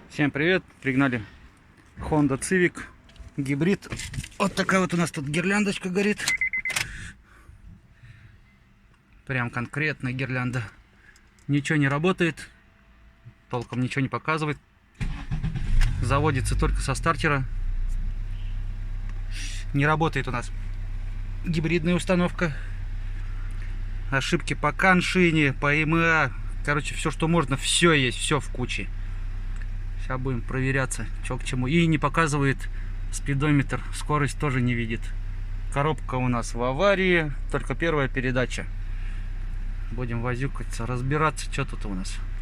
Всем привет! Пригнали Honda Civic гибрид. Вот такая вот у нас тут гирляндочка горит. Прям конкретная гирлянда. Ничего не работает, толком ничего не показывает. Заводится только со стартера. Не работает у нас гибридная установка. Ошибки по коншине, по ИМА. Короче, все, что можно, все есть, все в куче. Сейчас будем проверяться, что к чему. И не показывает спидометр, скорость тоже не видит. Коробка у нас в аварии, только первая передача. Будем возюкаться, разбираться, что тут у нас.